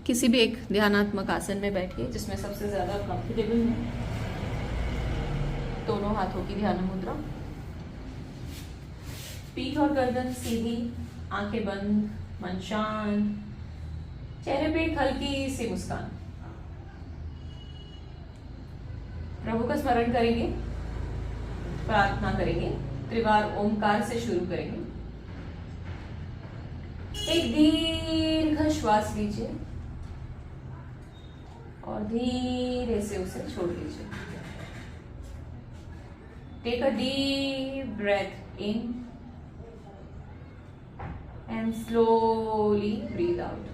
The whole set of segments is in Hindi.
किसी भी एक ध्यानात्मक आसन में बैठिए जिसमें सबसे ज़्यादा कंफर्टेबल है। दोनों हाथों की ध्यान मुद्रा, पीठ और गर्दन सीधी, आंखें बंद, मन शांत, चेहरे पे एक हल्की सी मुस्कान। प्रभु का स्मरण करेंगे, प्रार्थना करेंगे, त्रिवार ओमकार से शुरू करेंगे। एक दीर्घ श्वास लीजिए और धीरे से उसे छोड़ दीजिए। Take a deep breath in and slowly breathe out.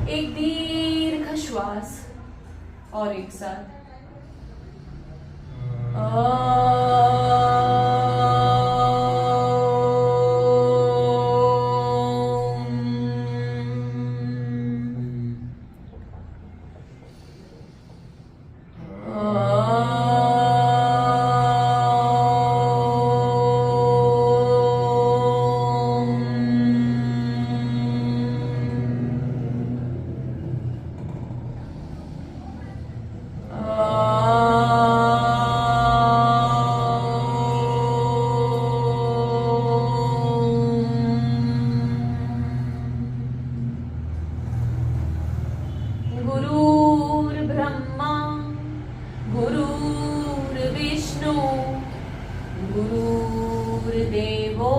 एक दीर्घ श्वास और एक साथ गुरुर्ब्रह्मा गुरुर्विष्णु गुरुर्देवो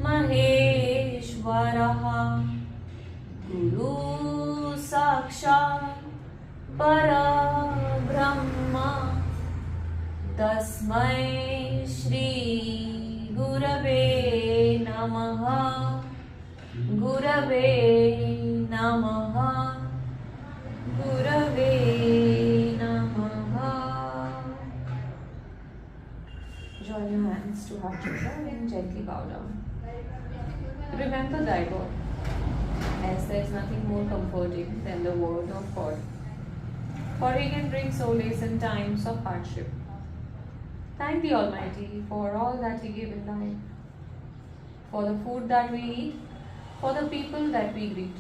महेश्वरः गुरु साक्षात् परब्रह्म तस्मै श्री गुरवे नमः। गुरवे नमः। गुरवे नमः। Join your hands to heart chakra and gently bow down. Remember thy God, as there is nothing more comforting than the word of God, for he can bring solace in times of hardship. Thank the Almighty for all that he gave in life, for the food that we eat, for the people that we greet,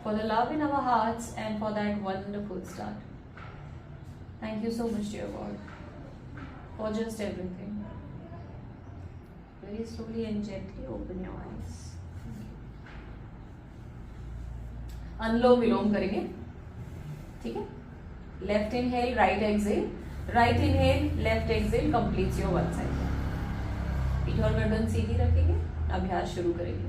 for the love in our hearts, and for that wonderful start. Thank you so much, dear God, for just everything. Very slowly and gently open your eyes. अनुलोम विलोम करेंगे, ठीक है? Left inhale, right exhale. Right inhale, left exhale completes your one cycle. पीठ और गर्दन सीधी रखेंगे, अभ्यास शुरू करेंगे।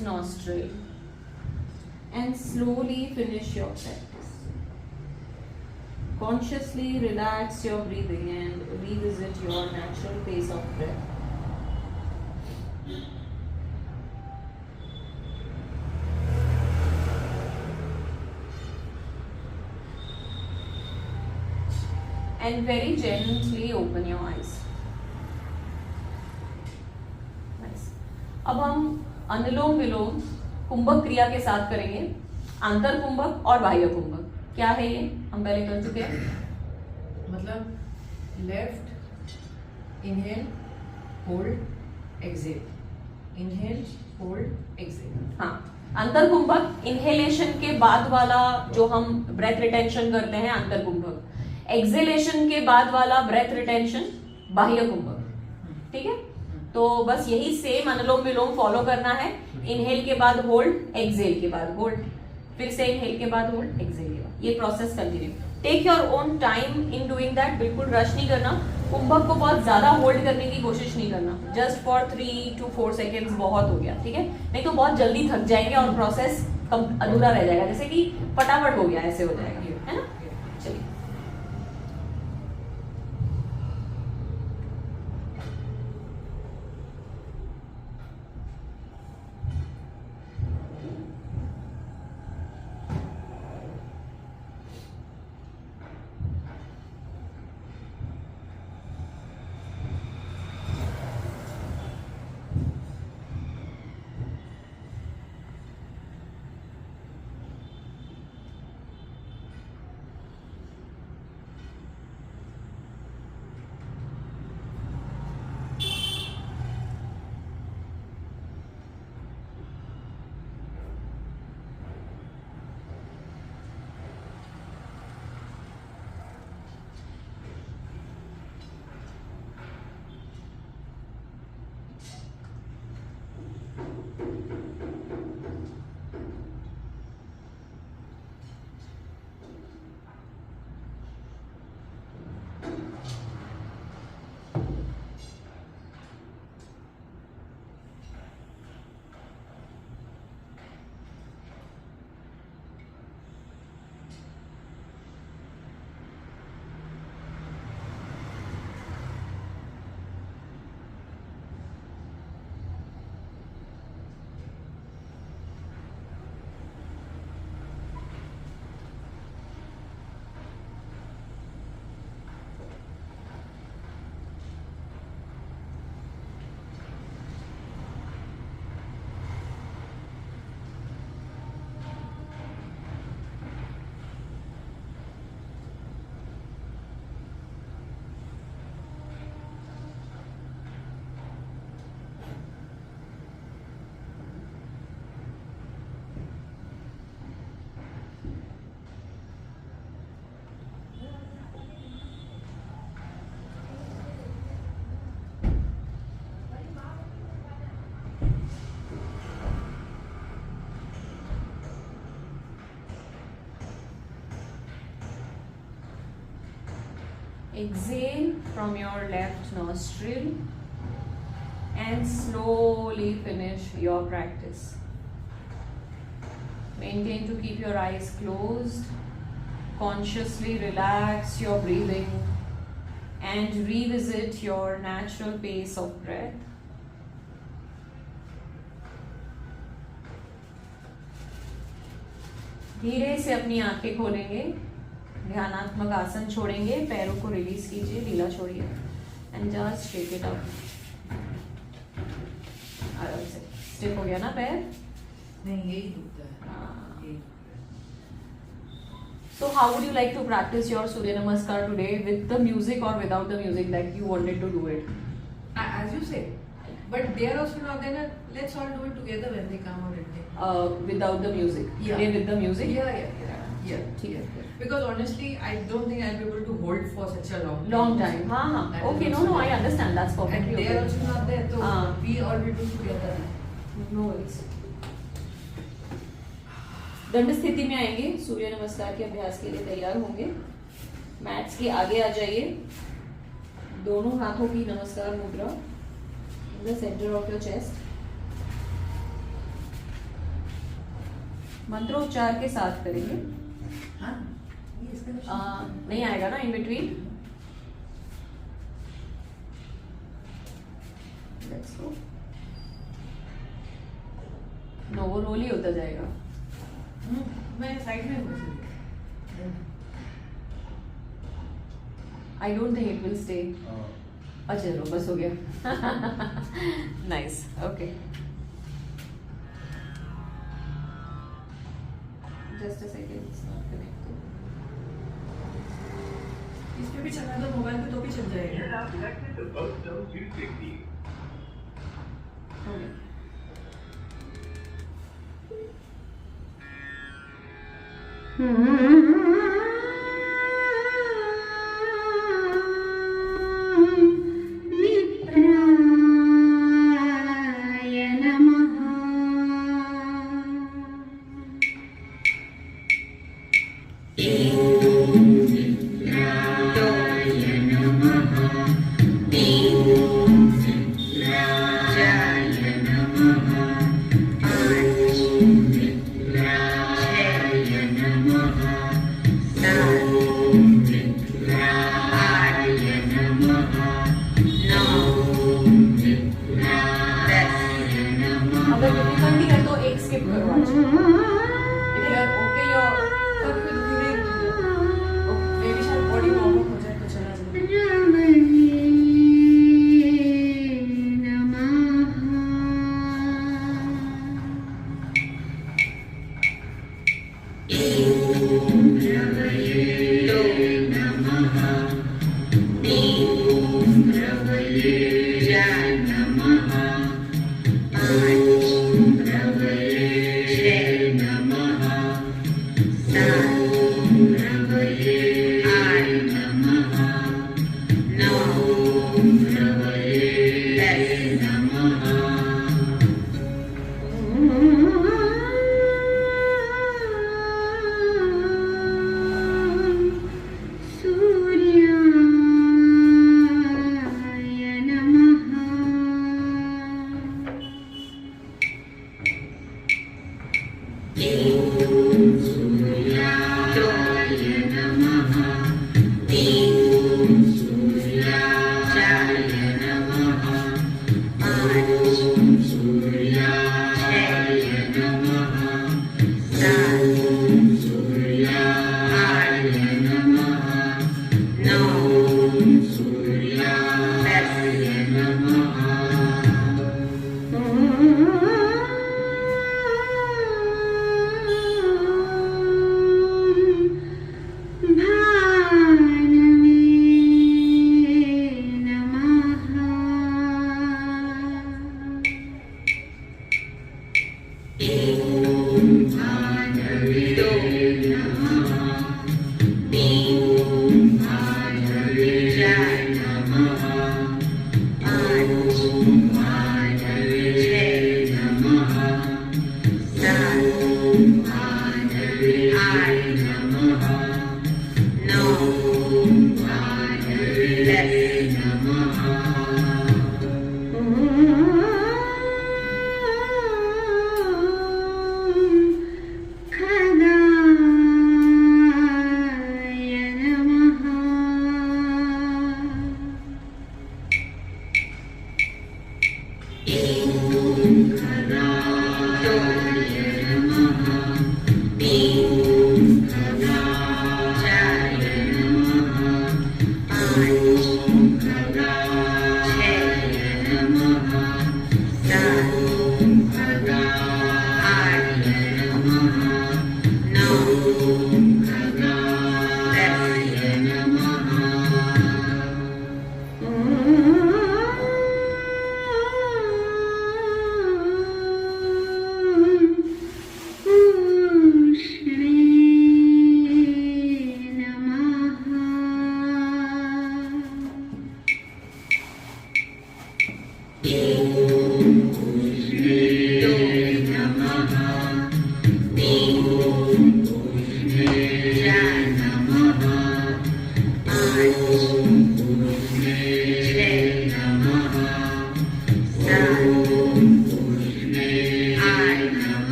left nostril and slowly finish your practice. Consciously relax your breathing and revisit your natural pace of breath. And very gently open your eyes. Nice. अब हम अनुलोम विलोम कुंभक क्रिया के साथ करेंगे, आंतर कुंभक और बाह्य कुंभक. क्या है ये? हम पहले कर चुके हैं. मतलब left inhale hold exhale, inhale hold exhale. हाँ, अंतर कुंभक इनहेलेशन के बाद वाला जो हम ब्रेथ रिटेंशन करते हैं अंतर कुंभक, एक्सेलेशन के बाद वाला ब्रेथ रिटेंशन बाह्य कुंभक. ठीक है, तो बस यही सेम अनुलोम विलोम फॉलो करना है. इनहेल के बाद होल्ड, एक्सेल के बाद होल्ड, फिर से इनहेल के बाद होल्ड, एक्सेल के बाद. ये process continue. Take your own time in doing that. बिल्कुल रश नहीं करना. कुंभक को बहुत ज्यादा होल्ड करने की कोशिश नहीं करना. जस्ट फॉर 3 to 4 सेकेंड्स बहुत हो गया. ठीक है, नहीं तो बहुत जल्दी थक जाएंगे और प्रोसेस अधूरा रह जाएगा. जैसे कि फटाफट हो गया ऐसे हो जाएगा, है ना. चलिए. Exhale from your left nostril and slowly finish your practice. Maintain to keep your eyes closed. Consciously relax your breathing and revisit your natural pace of breath. धीरे से अपनी आंखें खोलेंगे, ध्यानात्मक आसन छोड़ेंगे, पैरों को रिलीज कीजिए, ढीला छोड़िए and just take it up. आराम से. स्टिफ हो गया ना पैर? नहीं, यही दुखता है. So how would you like to practice your Surya Namaskar today, with the music or without the music, that you wanted to do it? As you say, but they are also not there. Let's all do it together when they come on it. Without the music. Yeah. Today with the music. Yeah. ठीक है. Because honestly, I don't think I'll be able to hold for such a long time. हाँ. That Okay, is no, also I there. understand. That's And perfectly they okay. are also not there, so हाँ. we all will do together. No worries. दंड स्थिति में आएंगे. सूर्य नमस्कार के अभ्यास के लिए तैयार होंगे. मैट्स के आगे आ जाइए. दोनों हाथों की नमस्कार मुद्रा इन the centre of your chest. मंत्रोच्चार के साथ करेंगे। हाँ, ये इसका नहीं आएगा ना in between. Let's go. No, वो रोल ही होता जाएगा। मैं साइड में घुस I don't think it will stay. अच्छा चलो बस हो गया। Nice, okay. Just a second, it's not connected. इस पे भी चला दो, मोबाइल पे तो भी चल जाएगा। You're now connected to Vodafone 260. हो गया। मित्राय नमः। अगर डिफिकल्टी है तो एक स्किप करो आज। If you are okay your कभी भी धीरे बेबी शायद बॉडी वार्म अप हो जाए तो चला जाए। रमणे नमः। सूर्याय नमः।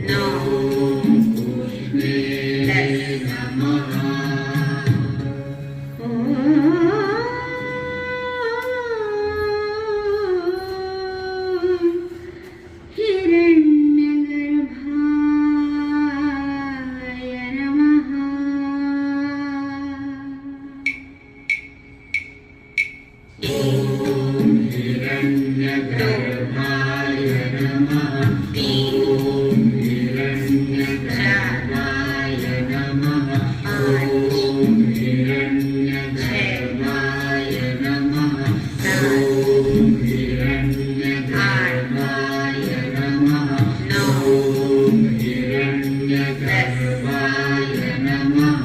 No. हिरण्यगर्भाय नमः हिरण्यगर्भाय नमः ॐ हिरण्यगर्भाय नमः ॐ हिरण्यगर्भाय नमः ॐ हिरण्यगर्भाय नमः ॐ हिरण्यगर्भाय नमः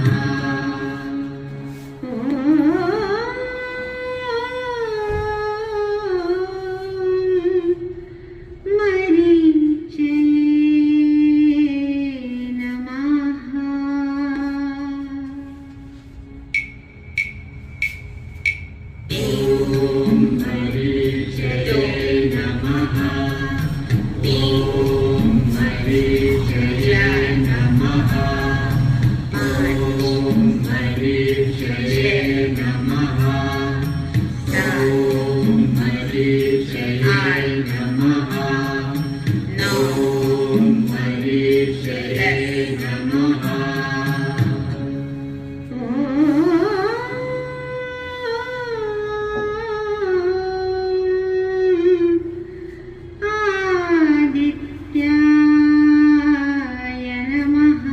आदित्याय नमः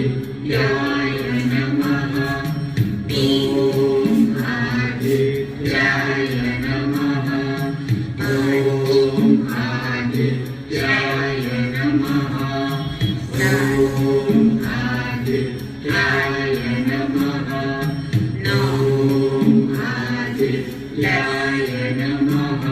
आदित्याय नमः ॐ आदित्याय नमः ॐ आदित्याय नमः ॐ आदित्याय नमः ॐ आदित्याय नमः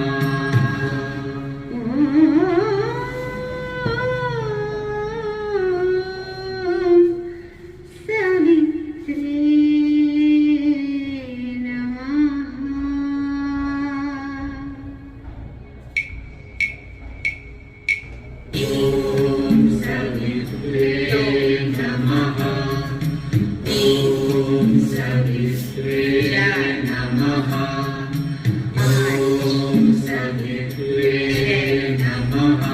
सवित्रे नमः ॐ सवित्रे नमः ॐ सवित्रे नमः ॐ सवित्रे नमः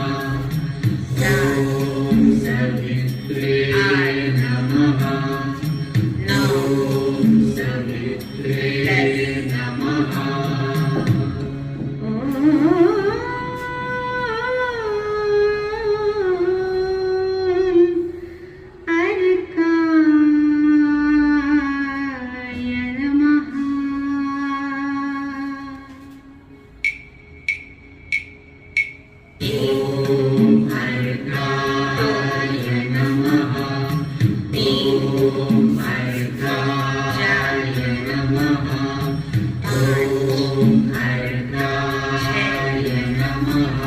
ॐ सवित्रे नमः ॐ सवित्रे नमः अर्काय नमः ॐ अर्काय नमः ॐ अर्काय नमः ॐ अर्काय नमः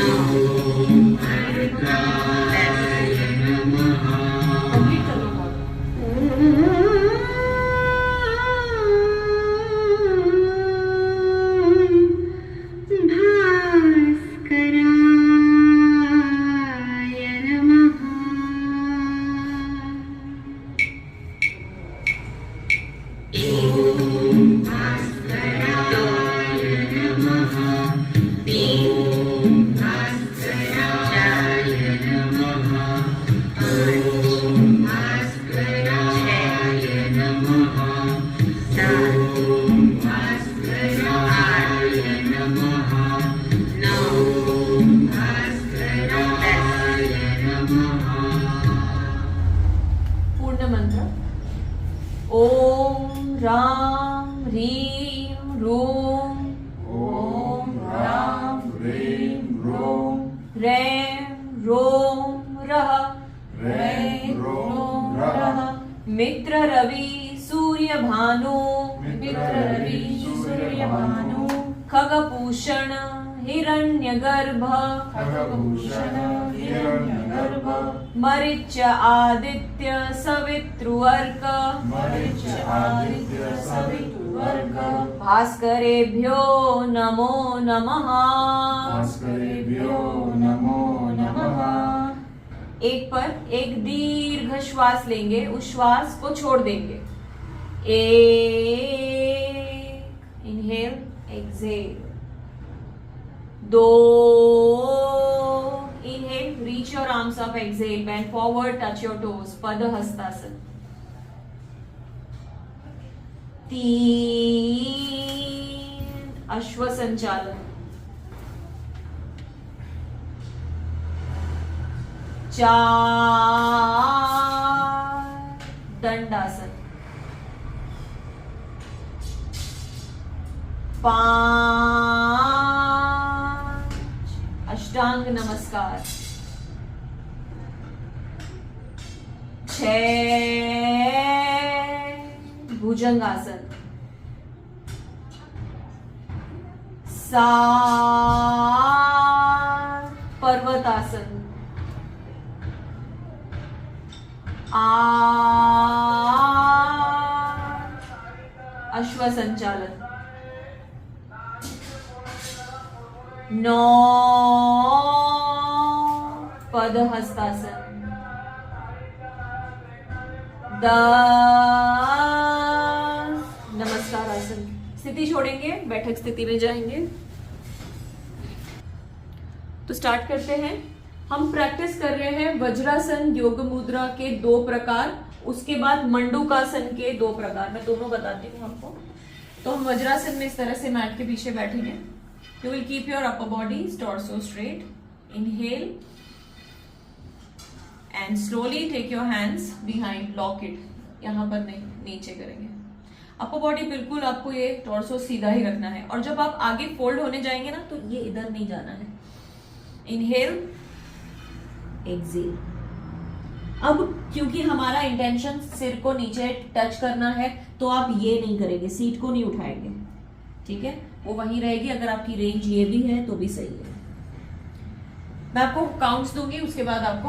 ॐ अर्काय नमः ॐ अर्काय नमः कंप्लीट करो भास्कराय नमः ॐ भास्कराय नमः ॐ भास्कराय नमः ॐ भास्कराय नमः ॐ भास्कराय नमः ॐ भास्कराय नमः पूर्ण मंत्र ओम राम ह्रीं रूम ओम राम ह्रीं रूम रैं रोम रः रैं रोम रः मित्र रवि सूर्य भानु खगभूषण हिरण्यगर्भ खरभूषण हिरण्यगर्भ मरीच आदित्य सवितृवर्क मरीच आदित्य सवितुर्वर्ग भास्करेभ्यो नमो नमः। भास्करेभ्यो नमो नमः। एक पर एक दीर्घ श्वास लेंगे, उस श्वास को छोड़ देंगे। एक इनहेल एक्सेल, दो inhale reach your arms up, exhale bend forward, touch your toes, पद हस्तासन। तीन अश्व संचालन, चार दंडासन, पांच अष्टांग नमस्कार, छह भुजंगासन, सात पर्वतासन, आठ अश्व संचालन, 9 पद हस्तासन, 10 नमस्कार आसन। स्थिति छोड़ेंगे, बैठक स्थिति में जाएंगे। तो स्टार्ट करते हैं। हम प्रैक्टिस कर रहे हैं वज्रासन योग मुद्रा के 2 प्रकार, उसके बाद मंडूकासन के 2 प्रकार। मैं दोनों बताती हूँ आपको। तो हम वज्रासन में इस तरह से मैट के पीछे बैठेंगे। You will keep your upper body torso straight. Inhale and slowly take your hands behind, lock it. यहाँ पर नहीं, नीचे करेंगे। अपर बॉडी बिल्कुल आपको ये टॉर्सो सीधा ही रखना है, और जब आप आगे फोल्ड होने जाएंगे ना तो ये इधर नहीं जाना है। Inhale exhale. अब क्योंकि हमारा इंटेंशन सिर को नीचे टच करना है, तो आप ये नहीं करेंगे, सीट को नहीं उठाएंगे, ठीक है, वो वहीं रहेगी। अगर आपकी रेंज ये भी है तो भी सही है। मैं आपको काउंट्स दूंगी, उसके बाद आपको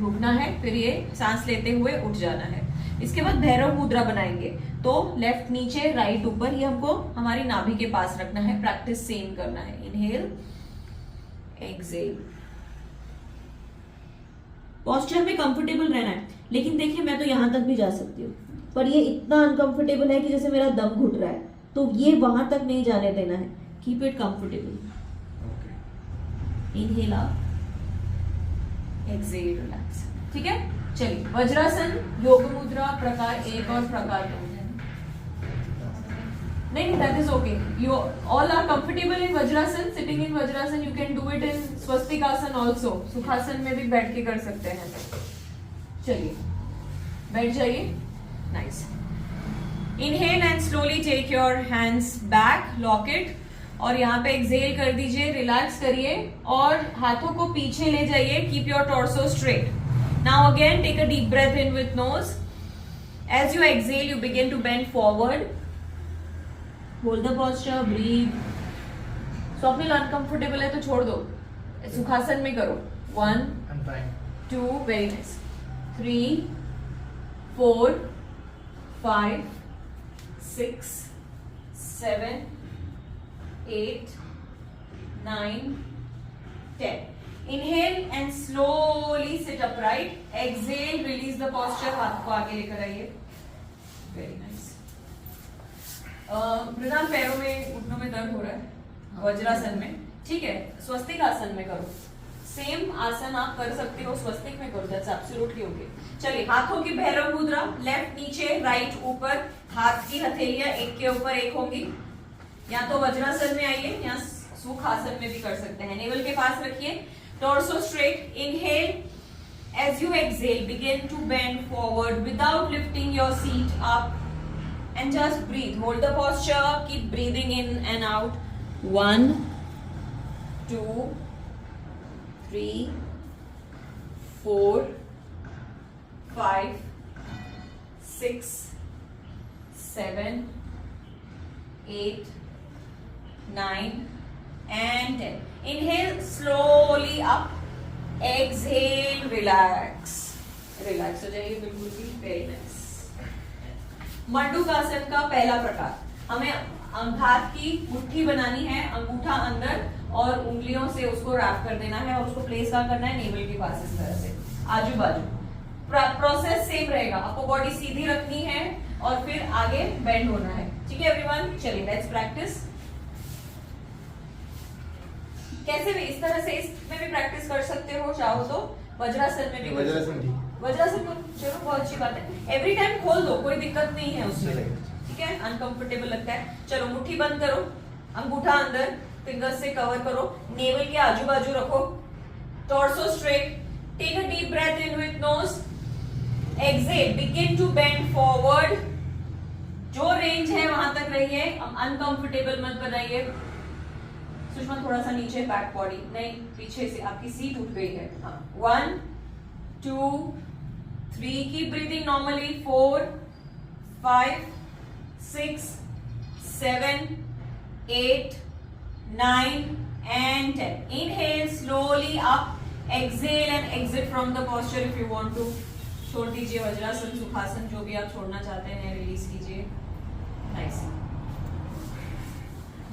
रुकना है, फिर ये सांस लेते हुए उठ जाना है। इसके बाद भैरव मुद्रा बनाएंगे। तो लेफ्ट नीचे, राइट ऊपर, ये हमको हमारी नाभि के पास रखना है। प्रैक्टिस सेम करना है। Inhale exhale. पोस्चर में कंफर्टेबल रहना है, लेकिन देखिए मैं तो यहां तक भी जा सकती हूँ, पर ये इतना अनकंफर्टेबल है कि जैसे मेरा दम घुट रहा है, तो ये वहां तक नहीं जाने देना है। Keep it comfortable. Inhale up, exhale relax. ठीक है, चलिए वज्रासन योग मुद्रा प्रकार 1 और प्रकार 2। नहीं, that is okay. You all are comfortable in vajrasana, sitting in vajrasana. You can do it in swastikasana also. Sukhasana में भी बैठ के कर सकते हैं। चलिए बैठ जाइए। Nice. Inhale and slowly take your hands back, lock it, और यहाँ पे एक्सेल कर दीजिए, रिलैक्स करिए और हाथों को पीछे ले जाइए। Keep your torso straight. Now again take a deep breath in with nose. As you exhale you begin to bend forward. Hold the posture, breathe. Swapnil uncomfortable है तो छोड़ दो, सुखासन में करो। 1 2 very nice, 3 4 5 6 7 8 9 10. Inhale and slowly sit upright. Exhale, release the posture. हाथ को आगे लेकर आइए। Very nice. मृणाल, पैरों में, घुटनों में दर्द हो रहा है वज्रासन में, ठीक है, स्वस्तिक आसन में करो। सेम आसन आप कर सकते हो, स्वस्तिक में करो, दैट्स एब्सोल्युटली ओके। चलिए हाथों की भैरव मुद्रा, लेफ्ट नीचे, राइट ऊपर। हाथ की हथेलियां एक के ऊपर एक होंगी। या तो वज्रासन में आइए या सुख आसन में भी कर सकते हैं। नेवल के पास रखिए, torso straight. Inhale, as you exhale begin to bend forward without lifting your seat up and just breathe. Hold the posture, keep breathing in and out. 1 2 3 4 5 6 7 8 9 and 10. Inhale slowly up. Exhale, relax. Relax हो जाइए बिल्कुल भी. Very nice. मंडूकासन का पहला प्रकार. हमें हाथ की मुट्ठी बनानी है, अंगूठा अंदर और उंगलियों से उसको रैप कर देना है और उसको प्लेस कहाँ करना है, नेवल के पास इस तरह से आजू बाजू. प्रोसेस सेम रहेगा. आपको बॉडी सीधी रखनी है और फिर आगे बेंड होना है. ठीक है एवरीवन, चलिए लेट्स प्रैक्टिस. कैसे भी इस तरह से इसमें भी प्रैक्टिस कर सकते हो, चाहो तो वज्रासन में भी. वज्रासन में चलो बहुत अच्छी बात है. एवरी टाइम खोल दो, कोई दिक्कत नहीं है उसमें. ठीक है, अनकंफर्टेबल लगता है. चलो मुट्ठी बंद करो, अंगूठा अंदर, फिंगर्स से कवर करो, नेवल के आजू बाजू रखो, torso straight. Take a deep breath in with nose. Exhale, begin to bend forward. जो रेंज है वहां तक रहिए, अनकंफर्टेबल मत बनाइए. सुषमा थोड़ा सा नीचे, बैक बॉडी नहीं, पीछे से आपकी सीट उठ गई है. हाँ, 1 2 3. Keep breathing normally. 4 5 6 7 8 9 and 10. Inhale slowly up. Exhale and exit from the posture if you want to. छोड़ दीजिए वज्रासन, सुखासन, जो भी आप छोड़ना चाहते हैं रिलीज कीजिए. नाइस.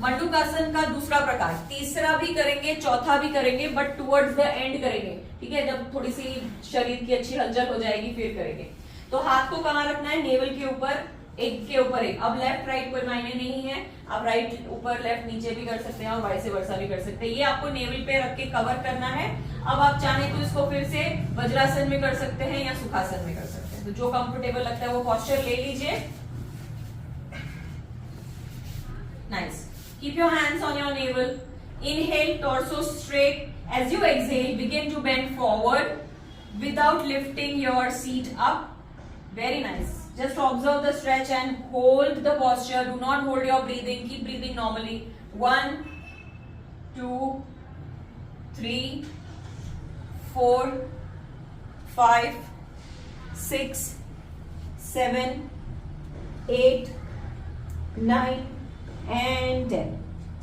मंडूकासन का दूसरा प्रकार, तीसरा भी करेंगे, चौथा भी करेंगे, बट टुवर्ड्स द एंड करेंगे. ठीक है, जब थोड़ी सी शरीर की अच्छी हलचल हो जाएगी फिर करेंगे. तो हाथ को कहाँ रखना है, नेवल के ऊपर, एक के ऊपर एक. अब लेफ्ट राइट कोई मायने नहीं है, आप राइट ऊपर लेफ्ट नीचे भी कर सकते हैं और वाइस वर्सा भी कर सकते हैं. ये आपको नेवल पे रख के कवर करना है. अब आप चाहे तो इसको फिर से वज्रासन में कर सकते हैं या सुखासन में कर सकते हैं. तो जो कंफर्टेबल लगता है वो पोस्चर ले लीजिए. Nice. Keep your hands on your navel. Inhale, torso straight. As you exhale, begin to bend forward without lifting your seat up. Very nice. Just observe the stretch and hold the posture. Do not hold your breathing. Keep breathing normally. 1 2 3 4 5 6 7 8 9 and 10.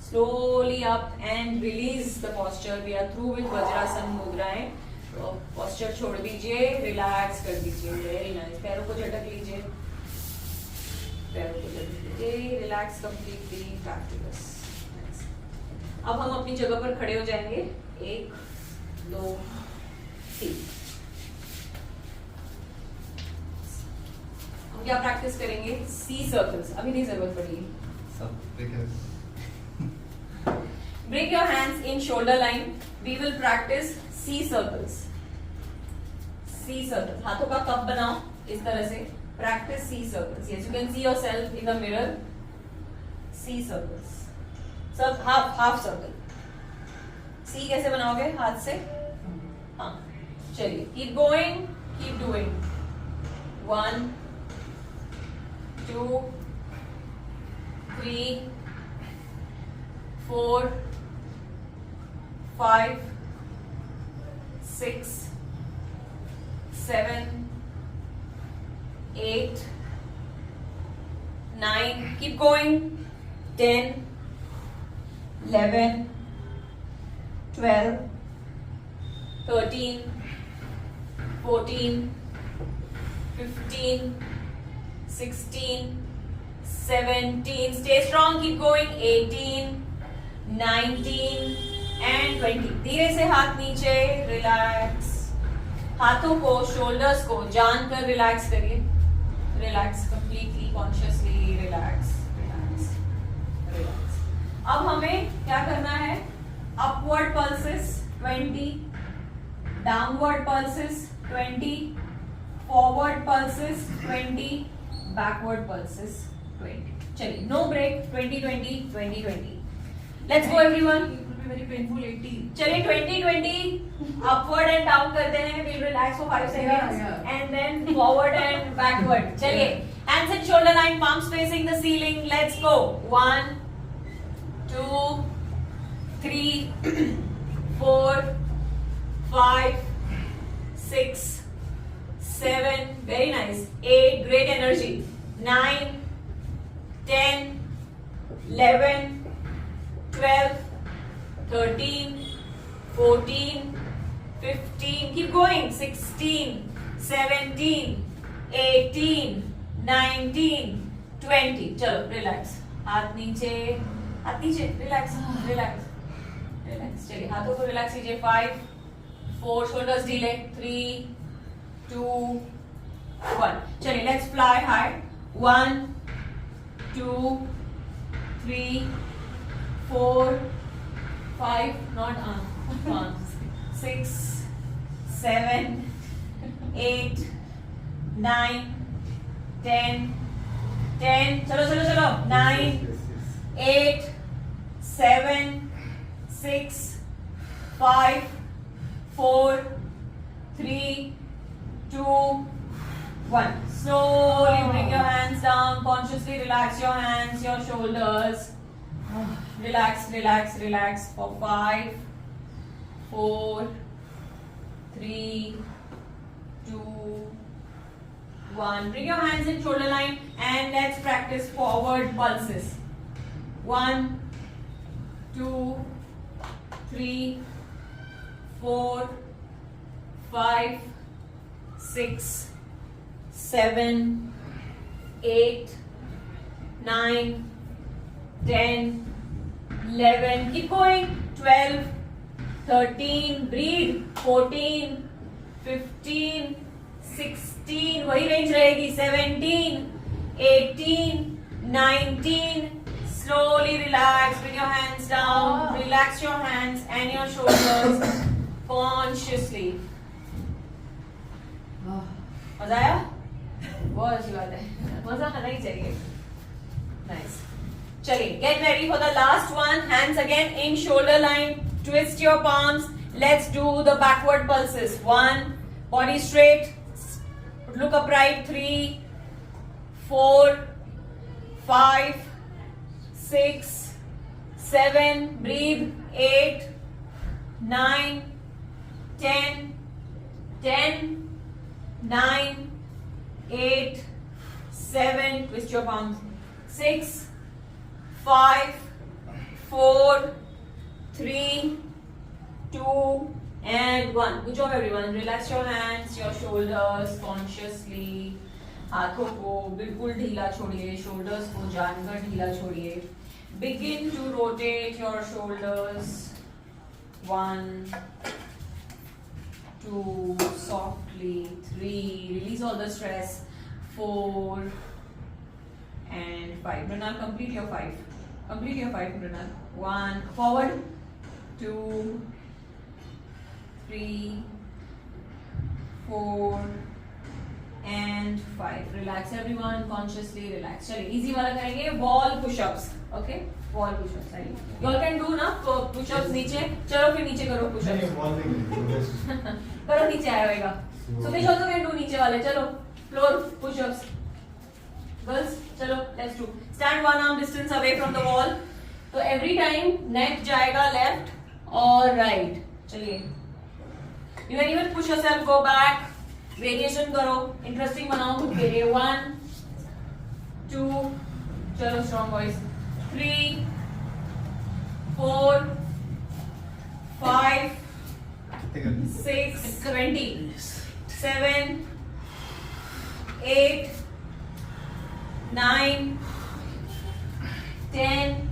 Slowly up and release the posture. We are through with Vajrasan मुद्राएं. तो posture छोड़ दीजिए, relax कर दीजिए. Very nice. पैरों को झटक लीजिए, पैरों को झटक लीजिए. Relax completely. Back to this. Nice. अब हम अपनी जगह पर खड़े हो जाएंगे. 1 2 3. हम क्या प्रैक्टिस करेंगे, सी सर्कल्स. अभी नहीं जरूरत पड़ेगी. Bring your hands in shoulder line. We will practice C circles. C circles. हाथों का कप बनाओ इस तरह से. Practice C circles. Yes, you can see yourself in the mirror. C circles. सब half circle. C कैसे बनाओगे, हाथ से. हाँ, चलिए. Keep going. Keep doing. 1 2 3 4 5 6 7 8 9. Keep going. 10 11 12 13 14 15 16 17. Stay strong. Keep going. 18 19 and 20. धीरे से हाथ नीचे. रिलैक्स. हाथों को, शोल्डर्स को जानकर रिलैक्स करिए. Relax completely, consciously relax. Relax relax. अब हमें क्या करना है, upward pulses 20, downward pulses 20, forward pulses 20, backward pulses 20. चलिए, no break. 20 20 20 20. Let's go everyone. It will be very painful. 80. चलिए 20 20 upward and down करते हैं. We'll relax for 5 seconds and then forward and backward. चलिए, hands in shoulder line, palms facing the ceiling. Let's go. 1 2 3 4 5 6 7. Very nice. 8. Great energy. 9 10 11 12 13, 14, 15, keep going, 16, 17, 18, 19, 20. चलो रिलैक्स, हाथ नीचे, रिलैक्स रिलैक्स रिलैक्स. चलिए हाथों को रिलैक्स कीजिए. 5, 4, शोल्डर्स ढीले. 3, 2, 1. चलिए let's fly high. 1, 2, 3, 4, 5, not arms. 6, 7, 8, 9, 10. चलो चलो चलो. 9, 8, 7, 6, 5, 4, 3, 2, 1. Slowly bring your hands down. Consciously relax your hands, your shoulders. Relax, relax, relax for 5, 4, 3, 2, 1. Bring your hands in shoulder line and let's practice forward pulses. 1, 2, 3, 4, 5, 6, 7, 8, 9, 10, 11. Keep going. 12, 13. Breathe. 14, 15, 16. वही रेंज रहेगी. 17, 18, 19. Slowly relax. Bring your hands down. Relax your hands and your shoulders consciously. मजा आया? बहुत अच्छी बात है. मजा आना ही चाहिए. Nice. चलिए, get ready for the last one. Hands again in shoulder line. Twist your palms. Let's do the backward pulses. 1, body straight. Look upright. 3, 4, 5, 6, 7. Breathe. 8, 9, 10, 9, 8, 7. Twist your palms. 6, 5, 4, 3, 2, and 1. Good job everyone. Relax your hands, your shoulders consciously. हाथों को बिल्कुल ढीला छोड़िए. शोल्डर्स को जानकर ढीला छोड़िए. Begin to rotate your shoulders. 1, 2, softly. 3, release all the stress. 4 and 5. Mrinal, complete your 5. Complete your 5, Mrinal. 1, forward. 2, 3, 4 and 5. Relax everyone. Consciously relax. चलिए easy वाला करेंगे. Wall push-ups. Okay? Wall push-ups. You all can do ना push-ups नीचे. चलो फिर नीचे करो push-ups. करो नीचे आएगा. Sumesh also can do नीचे वाले. चलो floor push-ups. Girls, चलो let's do. Stand 1 arm distance away from the wall. तो every time neck जाएगा left or right. चलिए. You can even push yourself, go back. Variation करो. Interesting बनाओ खुद के लिए. 1, 2, चलो strong boys. 3, 4, 5, 6, 20, 7, 8, 9, 10,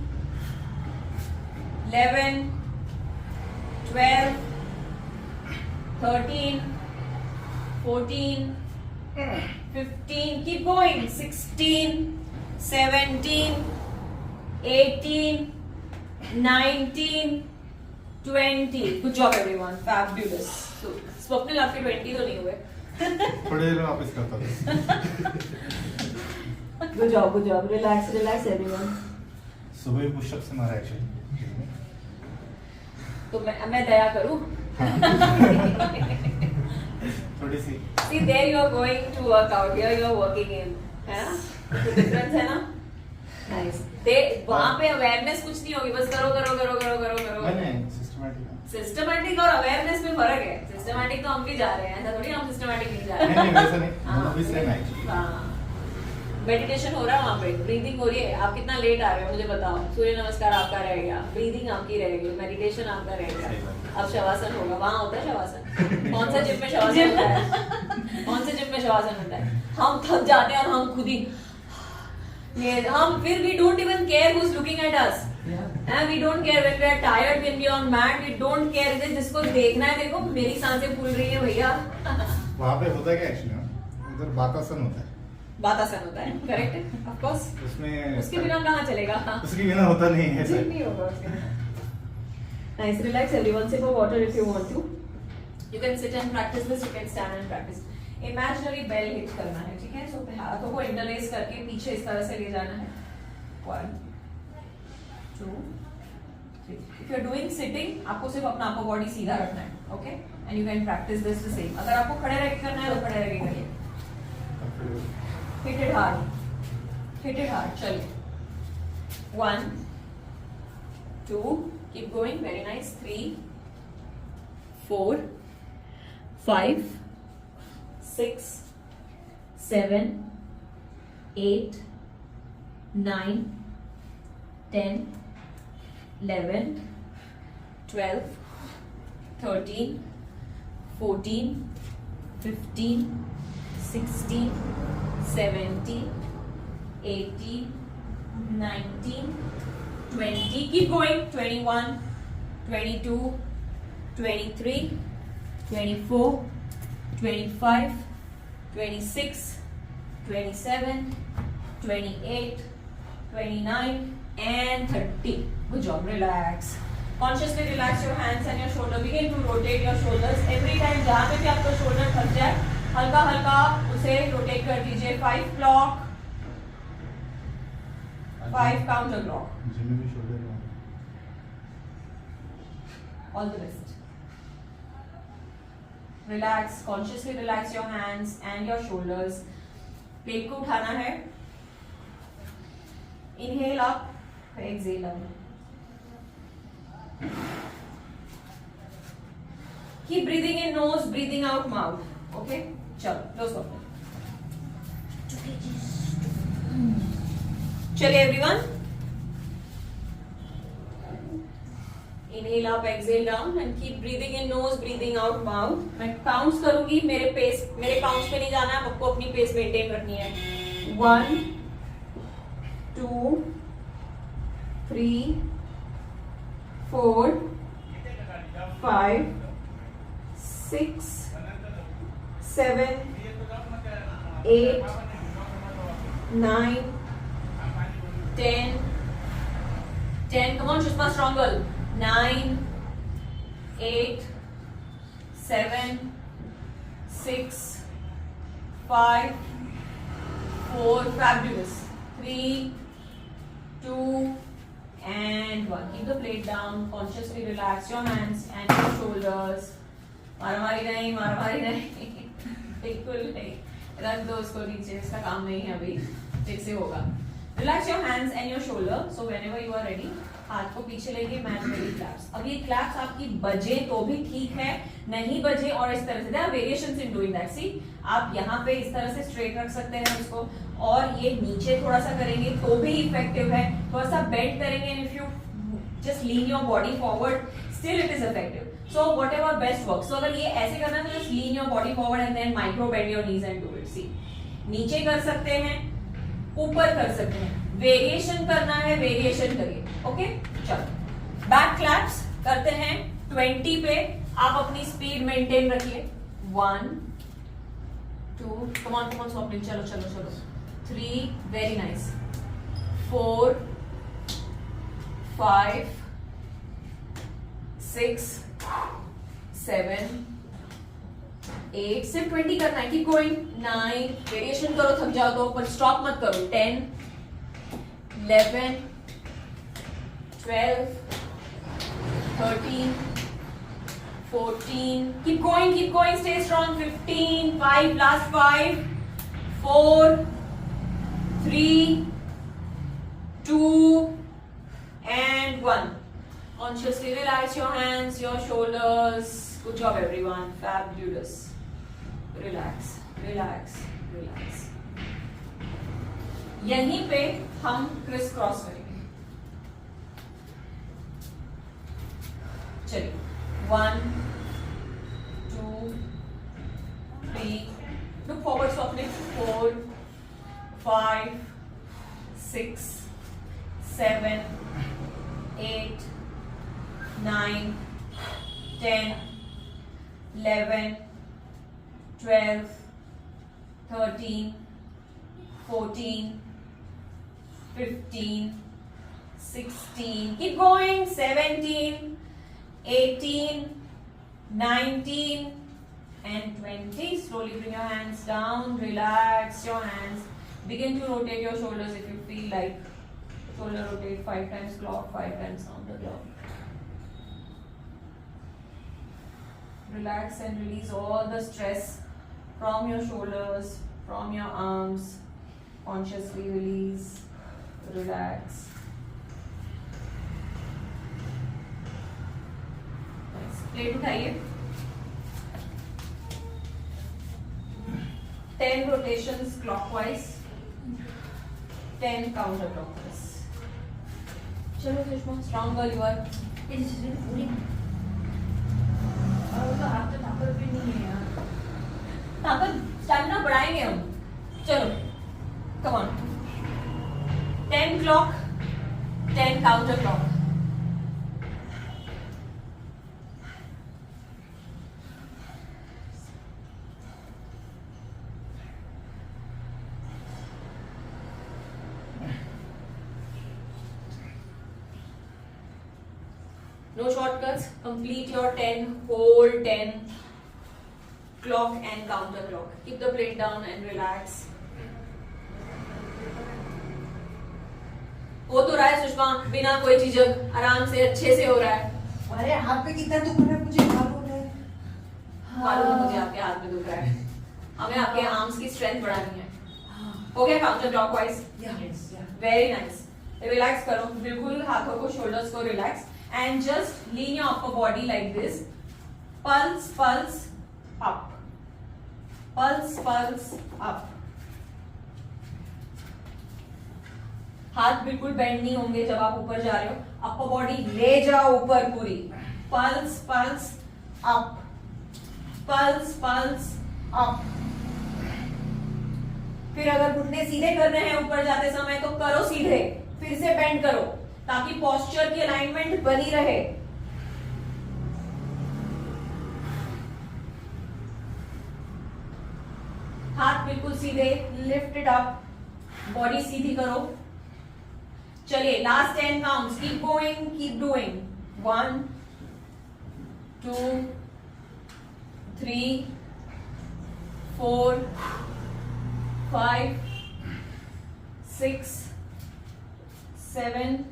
11, 12, 13, 14, 15, keep going. 16, 17, 18, 19, 20. Good job everyone. Fabulous. So, Swapnil आपके 20 तो नहीं हुए. थोड़ी देर में वापस करता हूँ. Good job, good job. Relax, relax everyone. सुबह ही पुशअप से मारा एक्चुअली. तो मैं दया करूँ? थोड़ी सी. See, there you are going to work out. Here you are working in. है ना? तो difference है ना? Nice. वहाँ पे awareness कुछ नहीं होगी. बस करो. मैंने Systematic और awareness में फर्क है. Systematic तो हम भी जा रहे हैं. ऐसा थोड़ी हम systematic नहीं जा रहे हैं. नहीं वैसा नहीं. हम भी सेम है एक्चुअली. हाँ. मेडिटेशन हो रहा है वहाँ पे, ब्रीदिंग हो रही है। आप कितना लेट आ रहे हो मुझे बताओ। सूर्य नमस्कार आपका रह गया, ब्रीदिंग आपकी रह गई, मेडिटेशन आपका रह गया। अब शवासन होगा, वहाँ होता है शवासन? कौन सा जिम में शवासन होता है? कौन से जिम में शवासन होता है? हम थक जाते हैं और हम खुद ही हम फिर we don't even care who's looking at us. And we don't care when we are tired, when we are on mat, we don't care. जिसको देखना है देखो, मेरी सांसें फूल रही है भैया। वहाँ पे होता है क्या एक्चुअली? उधर बातासन होता है। बातासन होता है, करेक्ट है, ऑफ कोर्स। उसमें उसके बिना कहाँ चलेगा? उसके बिना होता नहीं है जिम सर। नहीं होगा उसके बिना। Nice, relax everyone. Sip of water if you want to. You can sit and practice this. You can stand and practice. Imaginary bell hit करना है, ठीक है? So हाथों को इंटरलेस करके पीछे इस तरह से ले जाना है। 1, 2, 3. If you are doing sitting, आपको सिर्फ अपना आपको बॉडी सीधा रखना है, okay? And you can practice this the same. अगर आपको खड़े रह के करना है तो खड़े रह के करिए। Hit it hard. Hit it hard. चलिए. 1, 2. Keep going. Very nice. 3, 4, 5, 6, 7, 8, 9, 10, 11, 12, 13, 14, 15, 16, 17, 18, 19, 20. Keep going. 21, 22, 23, 24, 25, 26, 27, 28, 29 and 30. Good job. Relax. Consciously relax your hands and your shoulder. Begin to rotate your shoulders. Every time जहाँ पे भी आपका shoulder थक जाए, हल्का हल्का उसे rotate कर दीजिए. 5 clock, 5 counter clock. जिम में भी शोल्डर में All the best. Relax, consciously relax your hands and your shoulders. पेट को उठाना है. Inhale up, exhale down. Keep breathing in nose, breathing out mouth. Okay? चलो, close कर दो. चलिए everyone. Inhale up, exhale down and keep breathing in nose, breathing out mouth. मैं काउंट्स करूंगी, मेरे काउंट्स पे नहीं जाना है, आपको अपनी पेस मेंटेन रखनी है. 1, 2, 3, 4, 5, 6, 7, 8, 9, 10. Come on, Shushma, stronger. 9, 8, 7, 6, 5, 4. Fabulous. 3, 2 and 1. Keep the plate down. Consciously relax your hands and your shoulders. मारामारी नहीं, मारामारी नहीं. बिल्कुल नहीं. रख दो उसको नीचे, इसका काम नहीं है अभी. फिर से होगा. Relax your hands and your shoulder. So whenever you are ready, हाथ को पीछे लेके imaginary claps. अब ये claps आपकी बजे तो भी ठीक है, नहीं बजे और इस तरह से. There are variations in doing that. See, आप यहाँ पे इस तरह से straight रख सकते हैं उसको, और ये नीचे थोड़ा सा करेंगे तो भी effective है. थोड़ा सा bend करेंगे and if you just lean your body forward, still it is effective. So whatever best works. So अगर ये ऐसे करना है तो just lean your body forward and then micro bend your knees and do it. See, नीचे कर सकते हैं, ऊपर कर सकते हैं. वेरिएशन करना है, वेरिएशन करिए. ओके, चलो. बैक क्लैप्स करते हैं 20 पे. आप अपनी स्पीड मेंटेन रखिए. 1, 2, कम ऑन सॉफ्टली. चलो चलो चलो. 3, वेरी नाइस. 4, 5, 6, 7, 8. सिर्फ 20 करना है. Keep going. 9, वेरिएशन करो, थक जाओ तो, पर स्टॉप मत करो. 10, 11, 12, 13, 14. Keep going, stay strong. 15, 5, last 5, 4, 3, 2 and 1. Consciously relax your hands, your shoulders. Good job everyone. Fabulous. Relax, relax, relax. यहीं पे हम क्रिस क्रॉस करेंगे। चलिए 1 2 3 look forward softly 4 5 6 7 8 9 10 11 12 13 14 15 16 keep going 17 18 19 and 20 slowly bring your hands down, relax your hands, begin to rotate your shoulders if you feel like shoulder rotate 5 times clock, 5 times counter clock. Relax and release all the stress from your shoulders, from your arms. Consciously release, relax. Plate उठाइए। 10 rotations clockwise, 10 counter clockwise. चलो Sushma, strong girl you are. और तो आप तो ताकत भी नहीं है यार। ताकत स्टैमिना बढ़ाएंगे हम। चलो, come on. 10 clock, 10 counter clock. No shortcuts. Complete your 10, whole 10 clock and counter clock. Keep the plate down and relax. हो तो रहा है सुषमा, बिना कोई झिझक, आराम से, अच्छे से हो रहा है। अरे हाथ पे कितना दुख रहा है, मुझे मालूम है। मालूम है मुझे आपके हाथ में दुख रहा है। हमें आपके आर्म्स की स्ट्रेंथ बढ़ानी है। हो गया counter clockwise? Very nice. Relax करो, बिल्कुल हाथों को, शोल्डर्स को relax and just lean your upper body like this. Pulse, pulse, up. Pulse, pulse, up. हाथ बिल्कुल बेंड नहीं होंगे जब आप ऊपर जा रहे हो। अपर बॉडी ले जाओ ऊपर पूरी। Pulse pulse up, pulse pulse up. फिर अगर घुटने सीधे करने हैं ऊपर जाते समय तो करो सीधे, फिर से बेंड करो ताकि पोस्चर की अलाइनमेंट बनी रहे। हाथ बिल्कुल सीधे, लिफ्ट इट अप, बॉडी सीधी करो। चलिए last 10 counts, keep going, keep doing. 1 2 3 4 5 6 7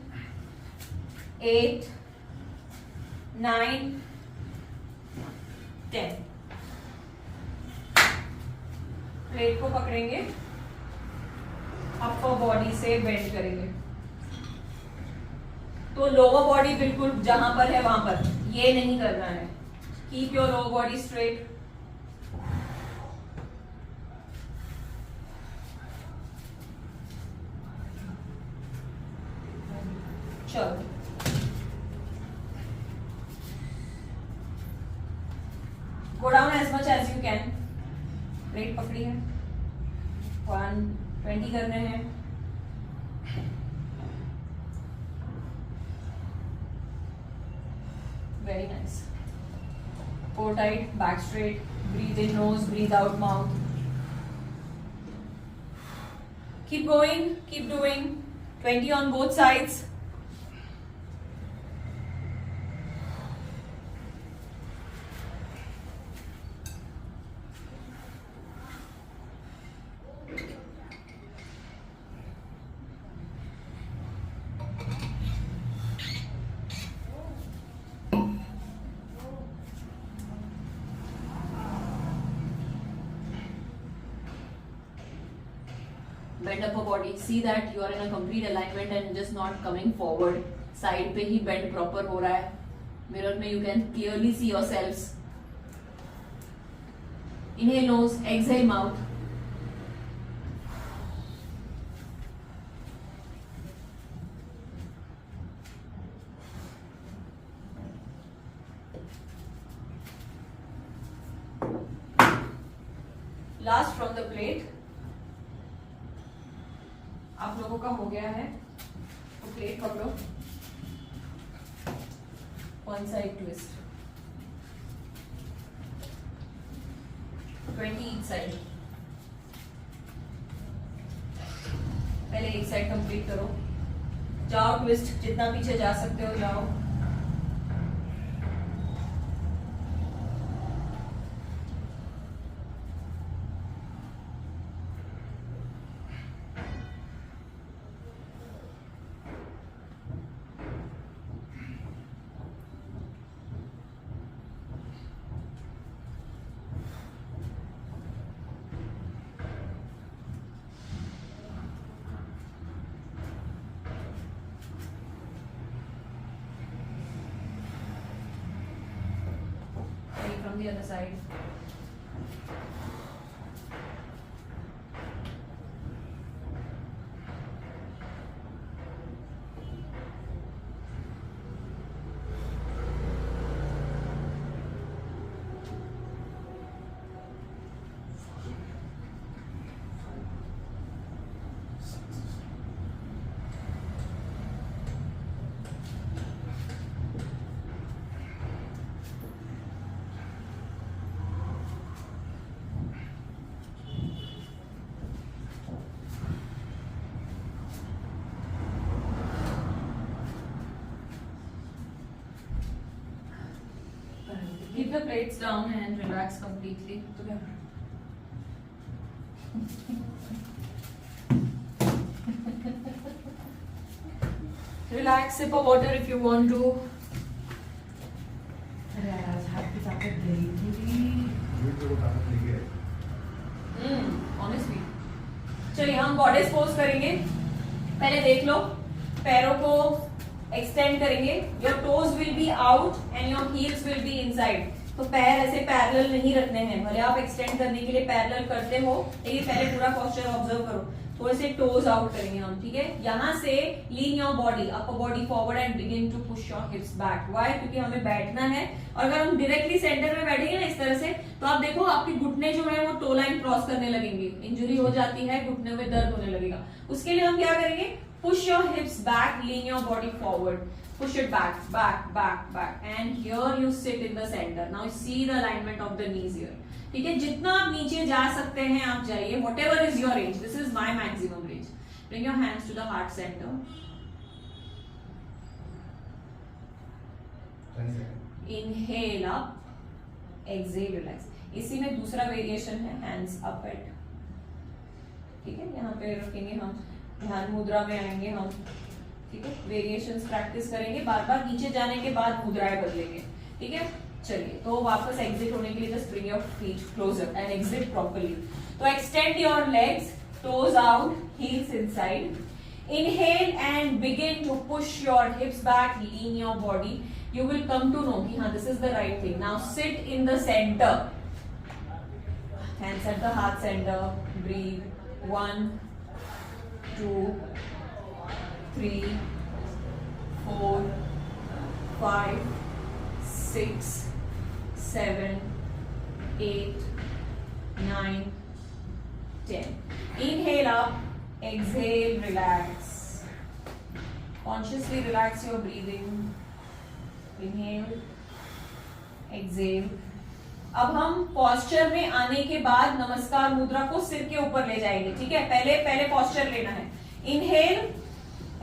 8 9 10। Plate को पकड़ेंगे, अपर बॉडी से बेंड करेंगे तो लोअर बॉडी बिल्कुल जहां पर है वहां पर, ये नहीं करना है। Keep your lower body straight. चलो go down as much as you can. Plate पकड़ी है, 120 करने हैं। Very nice. Core tight, back straight. Breathe in nose, breathe out mouth. Keep going, keep doing. 20 on both sides. Bend upper body. See that you are in a complete alignment and just not coming forward. Side पे ही bend proper हो रहा है. Mirror में you can clearly see yourselves. Inhale nose, exhale mouth. Last from the plate. आप लोगों का हो गया है तो प्लेट पकड़ो. One side twist. 20 each side. पहले एक साइड कंप्लीट करो. जाओ ट्विस्ट, जितना पीछे जा सकते हो जाओ. From the other side. Keep the plates down and relax completely. Relax, sip of water if you want to. अरे यार आज हाथ की ताकत गई थी. Honestly. चलिए हम बॉडी पोज करेंगे. पहले देख लो, पैरों को एक्सटेंड करेंगे. Your toes will be out and your heels will be inside. तो पैर ऐसे पैरेलल नहीं रखने हैं. भले आप एक्सटेंड करने के लिए पैरेलल करते हो, लेकिन पहले पूरा पोस्चर ऑब्जर्व करो. थोड़े से टोज आउट करेंगे हम, ठीक है. यहाँ से lean your body, upper body forward and begin to push your hips back. Why? क्योंकि हमें बैठना है. और अगर हम डायरेक्टली सेंटर में बैठेंगे ना इस तरह से, तो आप देखो आपके घुटने जो है वो टो लाइन क्रॉस करने लगेंगे. इंजरी हो जाती है, घुटने में दर्द होने लगेगा. उसके लिए हम क्या करेंगे? Push your hips back, lean your body forward. Push it back, back, back, back. And here you sit in the center. Now you see the alignment of the knees here. ठीक है, जितना आप नीचे जा सकते हैं आप जाइए. Whatever is your range. This is my maximum range. Bring your hands to the heart center. Inhale up, exhale, relax. इसी में दूसरा वेरिएशन है hands up at. ठीक है, यहाँ पे रखेंगे हम. ध्यान मुद्रा में आएंगे हम. ठीक है, वेरिएशंस प्रैक्टिस करेंगे. बार बार नीचे जाने के बाद मुद्राएं बदलेंगे. ठीक है, चलिए. तो वापस एग्जिट होने के लिए just bring your feet closer and exit properly. तो extend your legs, toes out, heels inside. Inhale and begin to push your hips back, lean your body. You will come to know कि हाँ this is the right thing. Now sit in the centre. Hands at the heart centre. Breathe. 1 2 3 4 5 6 7 8 9 10. Inhale up, exhale, relax. Consciously relax your breathing. Inhale, exhale. अब हम पोस्चर में आने के बाद नमस्कार मुद्रा को सिर के ऊपर ले जाएंगे. ठीक है, पहले पोस्चर लेना है. Inhale,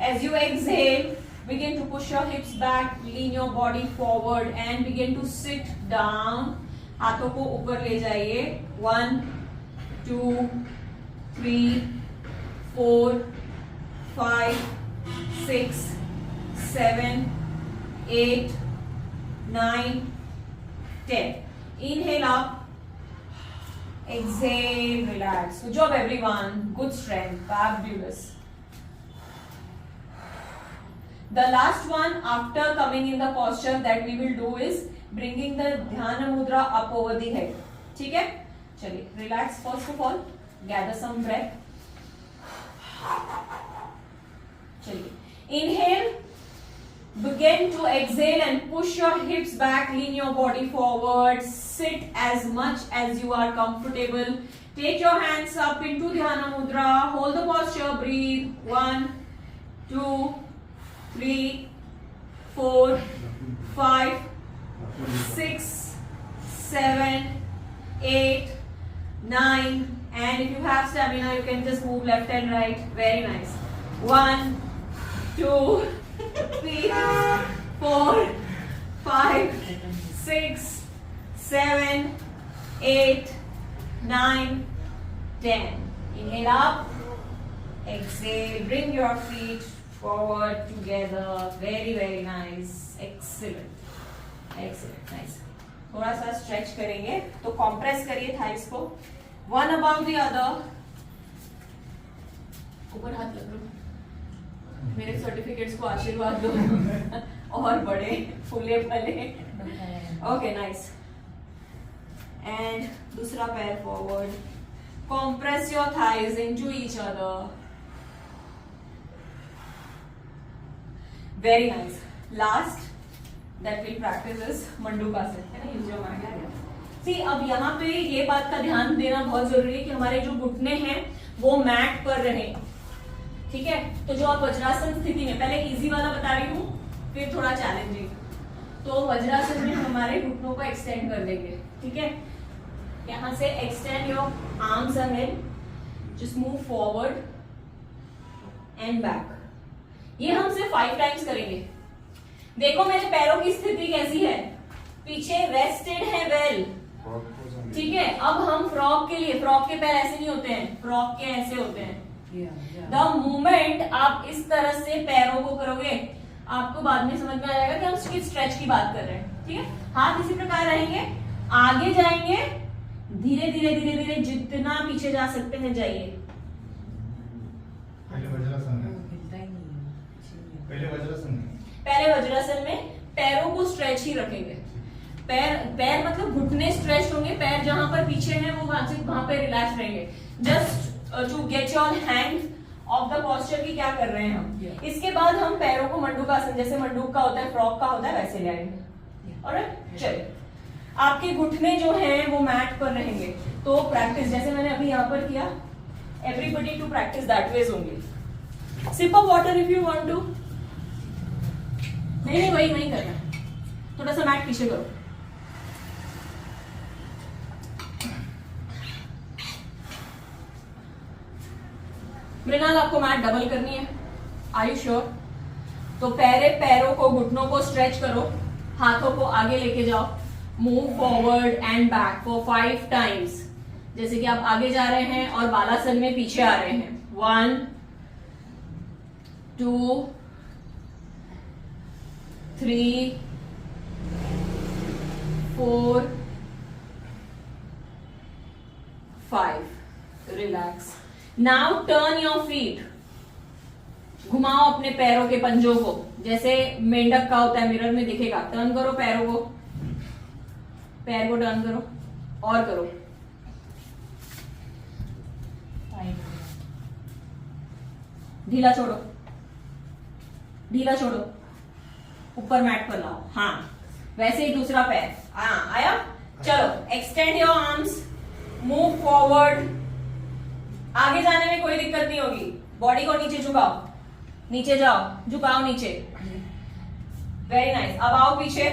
as you exhale, begin to push your hips back, lean your body forward and begin to sit down. हाथों को ऊपर ले जाइए. 1 2 3 4 5 6 7 8 9 10. Inhale up, exhale, relax. Good job everyone. Good strength. Fabulous. The last one after coming in the posture that we will do is bringing the dhyana mudra up over the head. ठीक है, चलिए. Relax first of all. Gather some breath. चलिए. Inhale. Begin to exhale and push your hips back, lean your body forward, sit as much as you are comfortable. Take your hands up into Dhyana Mudra. Hold the posture. Breathe. 1, 2, 3, 4, 5, 6, 7, 8, 9. And if you have stamina, you can just move left and right. Very nice. 1, 2, 3, 4, 5, 6, 7, 8, 9, 10. Inhale up. Exhale. Bring your feet forward together. Very, very nice. Excellent. Excellent. Nice. थोड़ा सा स्ट्रेच करेंगे तो कॉम्प्रेस करिए थाइस को. One above the other. ऊपर हाथ रख लो. मेरे सर्टिफिकेट्स को आशीर्वाद दो. और बड़े फूले फले. Okay nice. एंड दूसरा पैर forward. Compress your thighs into each other. Very nice. Last that we'll practice is Mandukasana. है ना? Use your mind. See, अब यहाँ पे ये बात का ध्यान देना बहुत जरूरी है कि हमारे जो घुटने हैं वो मैट पर रहे. ठीक है? तो जो आप वज्रासन स्थिति में, पहले इजी वाला बता रही हूँ, फिर थोड़ा चैलेंजिंग. तो वज्रासन में हमारे घुटनों को एक्सटेंड कर देंगे. ठीक है? यहाँ से extend your arms ahead. Just move forward and back. ये हम सिर्फ 5 टाइम्स करेंगे. देखो मेरे पैरों की स्थिति कैसी है. पीछे रेस्टेड है वेल. ठीक है? अब हम फ्रॉक के लिए, फ्रॉक के पैर ऐसे नहीं होते हैं, फ्रॉक के ऐसे होते हैं. द मोमेंट आप इस तरह से पैरों को करोगे, आपको बाद में समझ में आ जाएगा कि हम किस स्ट्रेच की बात कर रहे हैं. ठीक है? हाथ इसी प्रकार रहेंगे. आगे जाएंगे धीरे धीरे धीरे धीरे, जितना पीछे जा सकते हैं जाइए. पहले वज्रासन में पहले वज्रासन में पैरों को स्ट्रेच ही रखेंगे. पैर मतलब घुटने स्ट्रेच होंगे. पैर जहां पर पीछे हैं वो वहां पे रिलैक्स रहेंगे. Just to get your hand off the posture की क्या कर रहे हैं हम. इसके बाद हम पैरों को मंडूकासन, जैसे मंडूक का होता है, फ्रॉक का होता है, वैसे ले आएंगे. ऑलराइट, चलिए. आपके घुटने जो हैं वो मैट पर रहेंगे. तो प्रैक्टिस जैसे मैंने अभी यहाँ पर किया, everybody to practice that ways only. Sip of water if you want to. नहीं वही करना. थोड़ा सा मैट पीछे करो. मृणाल, आपको मैट डबल करनी है. Are you sure? तो पैरों को, घुटनों को स्ट्रेच करो. हाथों को आगे लेके जाओ. Move forward and back for 5 times. जैसे कि आप आगे जा रहे हैं और बालासन में पीछे आ रहे हैं. 1, 2, 3, 4, 5. Relax. Now turn your feet. घुमाओ अपने पैरों के पंजों को, जैसे मेंढक का होता है, मिरर में दिखेगा. टर्न करो पैरों को. पैर को टर्न करो और करो. ढीला छोड़ो, ढीला छोड़ो. ऊपर मैट पर लाओ. हाँ, वैसे ही दूसरा पैर. हाँ, आया. चलो, extend your arms. Move forward. आगे जाने में कोई दिक्कत नहीं होगी. बॉडी को नीचे झुकाओ. नीचे जाओ, झुकाओ नीचे. Very nice. अब आओ पीछे.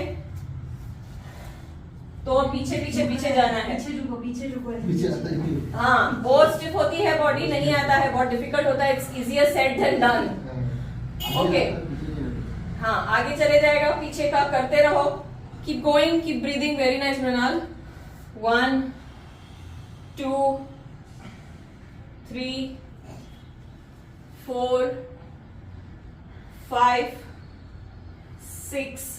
तो पीछे पीछे पीछे जाना है. पीछे झुको. हाँ, बहुत स्टिफ होती है बॉडी, नहीं आता है, बहुत डिफिकल्ट होता है. It's easier said than done. Okay. हाँ, आगे चले जाएगा. पीछे का करते रहो. Keep going, keep breathing. Very nice Mrinal. 1, 2, 3, 4, 5, 6,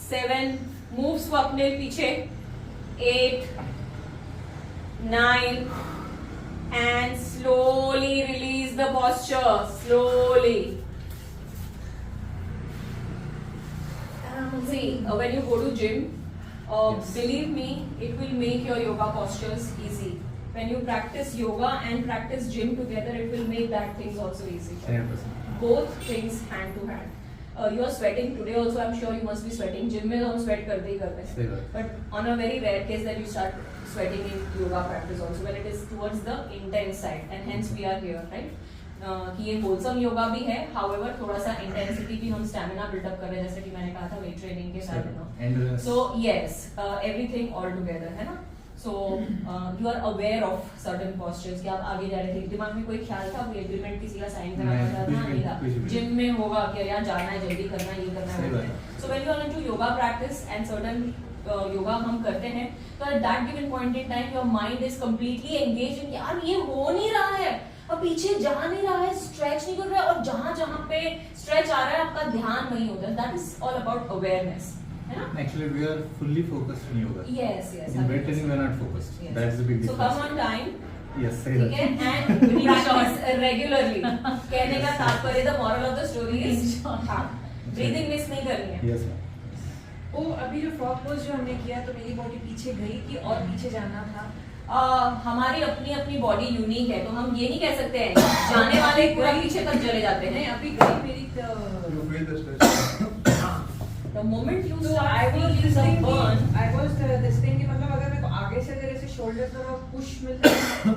7. Move अपने पीछे. 8, 9 and slowly release the posture. Slowly. See, when you go to gym, believe me, it will make your yoga postures easy. When you practice yoga and practice gym together, it will make that things also easy. 100%. Both things hand to hand. You are sweating today also, I am sure you must be sweating. Gym में तो हम स्वेट करते ही करते सही हैं, बात. But on a very rare case that you start sweating in yoga practice also when it is towards the intense side, and hence we are here, right? कि ये wholesome yoga भी है, however थोड़ा सा intensity भी हम stamina build up कर रहे हैं, जैसे कि मैंने कहा था weight training के साथ, you know. Endurance. So yes, everything all together, है ना. So you are aware of certain postures कि आप आगे जा रहे थे, दिमाग में कोई ख्याल था, कोई agreement किसी का sign कराना था, नहीं था. जिम में होगा कि यार जाना है, जल्दी करना है, ये करना है. So when you are into yoga practice and certain yoga हम करते हैं, तो at that given point in time your mind is completely engaged in यार ये हो नहीं रहा है, अब पीछे जा नहीं रहा है, स्ट्रेच नहीं कर रहा है, और जहाँ जहाँ पे स्ट्रेच आ रहा है आपका ध्यान वहीं होता है. That is all about awareness, है ना. Actually, we are fully focused in yoga. Yes, yes. In weight training, we are not focused. Yes. That's the big So difference. come on time, Yes, सही ठीक है, बात. and practice regularly. कहने का तात्पर्य, the moral of the story is हाँ, breathing miss नहीं करनी है. Yes, ma'am. वो अभी जो फ्रॉग पोज जो हमने किया, तो मेरी बॉडी पीछे गई कि और पीछे जाना था. हमारी अपनी अपनी बॉडी यूनिक है, तो हम ये नहीं कह सकते हैं जाने वाले पूरा पीछे तक चले जाते हैं. नहीं, अभी गई मेरी You feel the stretch. The moment you तो start I was feeling some burn, this thing कि मतलब अगर मेरे को आगे से अगर ऐसे शोल्डर पर पुश मिलता है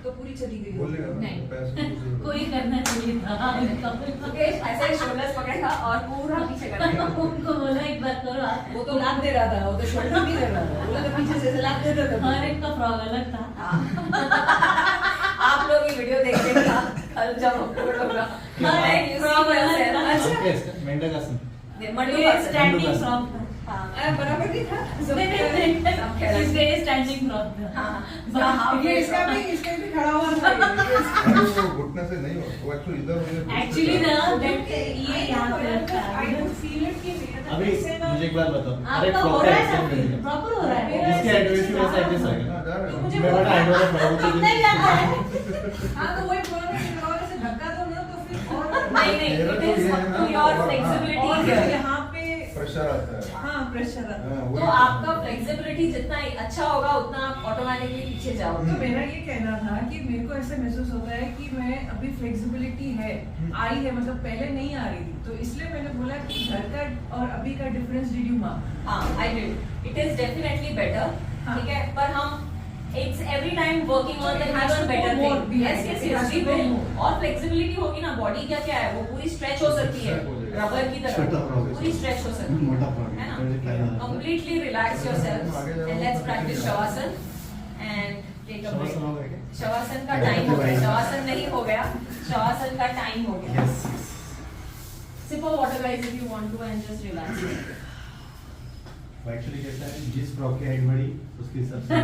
तो पूरी चली गई. बोलेगा ना, नहीं. पैसे पूछे. कोई करना चाहिए था. मुकेश ऐसे शोल्डर्स पकड़ेगा और पूरा पीछे करेगा. उनको बोला एक बार करो आप. वो तो लाभ दे रहा था, वो तो शोल्डर नहीं कर रहा था, वो तो पीछे से लाभ दे रहा था. हर एक का फ्रॉग अलग था. आप लोग ये वीडियो देखेंगे कल जब अपलोड होगा. हाँ, एक frog अलग था. अच्छा, Okay, मेंढकासन. मंडू स्टैंडिंग फ्रॉग था. बराबर नहीं था. इसके स्टैंडिंग फ्रॉग था. ये इसका भी खड़ा हुआ था. अरे वो घुटने से नहीं हो, वो एक्चुअली इधर मुझे एक्चुअली ना ये यहाँ पे रखा I है. could feel it कि मेरा तो अभी ऐसे ना- मुझे एक बात बताओ. अरे आपका हो फ्रॉग रहा का है एक्शन ना, नहीं. प्रॉपर हो रहा है. जिसके एडवाइस में ऐसा एडजस्ट आ गया. हाँ, जा रहे हो. मुझे मैं बड़ा आई नो द फ्रॉग. नहीं जाता है. हाँ, तो वही बोला ना कि और ऐसे धक्का दो ना तो फिर और नहीं नहीं, मेरा it तो is ये है up ना, to your और- flexibility और here. यहाँ पे प्रेशर आता है. हाँ प्रेशर आता है. हाँ, तो वही. आपका फ्लेक्सिबिलिटी जितना अच्छा होगा उतना आप ऑटोमेटिकली पीछे जाओगे. तो मेरा ये कहना था कि मेरे को ऐसा महसूस होता है कि मैं अभी फ्लेक्सिबिलिटी है, आई है, मतलब पहले नहीं आ रही थी, तो इसलिए मैंने बोला कि घर का और अभी का डिफरेंस डिड यू मार्क. हाँ, I did. It is definitely better. हाँ. ठीक है, पर हम it's every time working on the It has even to better go more thing. behind. Yes, yes, It yes, has we to go will. more. और फ्लेक्सिबिलिटी होगी ना, बॉडी क्या क्या है वो पूरी स्ट्रेच हो सकती है, Stretch हो जाएगी. रबर की छोटा तरह frog है. पूरी स्ट्रेच हो सकती है, मोटा frog है है. ना. मुझे ख्याल आता है. Completely relax yourself आगे जाओ, and let's तो practice ठीक है. Shavasana and take a break. Shavasana हो गया क्या? शवासन का टाइम हो गया. शवासन नहीं हो गया, शवासन का टाइम हो गया. Yes, yes. Sip of water guys if you want to and just relax. Actually कैसा है, जिस फ्रॉग की हाइट बड़ी उसकी सबसे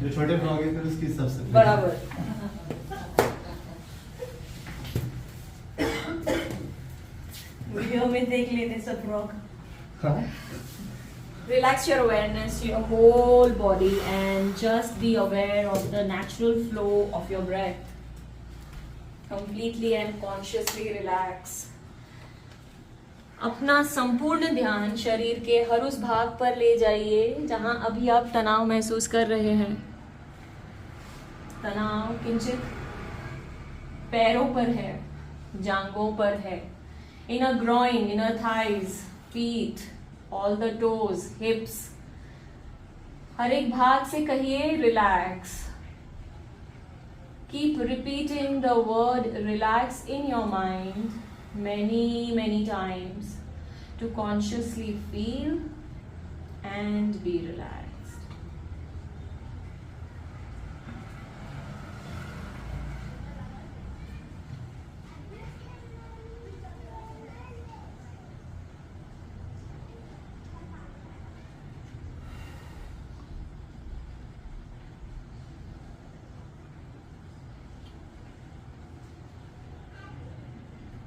जो छोटे फ्रॉग है फिर उसकी सबसे बराबर. वीडियो में देख लेते सब फ्रॉग. हाँ. Relax your awareness, your whole body, and just be aware of the natural flow of your breath. Completely and consciously relax. अपना संपूर्ण ध्यान शरीर के हर उस भाग पर ले जाइए जहां अभी आप तनाव महसूस कर रहे हैं. तनाव किंचित पैरों पर है, जांघों पर है, inner groin, inner thighs, feet, all the toes, hips. हर एक भाग से कहिए relax. Keep repeating the word relax in your mind many times to consciously feel and be relaxed.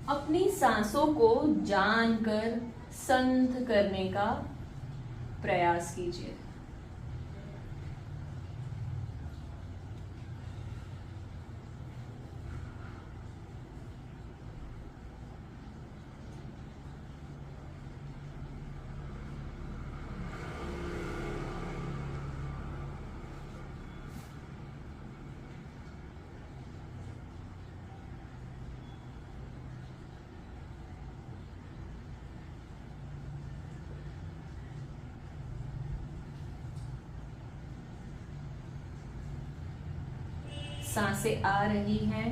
अपनी सांसों को जानकर संत करने का प्रयास कीजिए. सांसें आ रही हैं,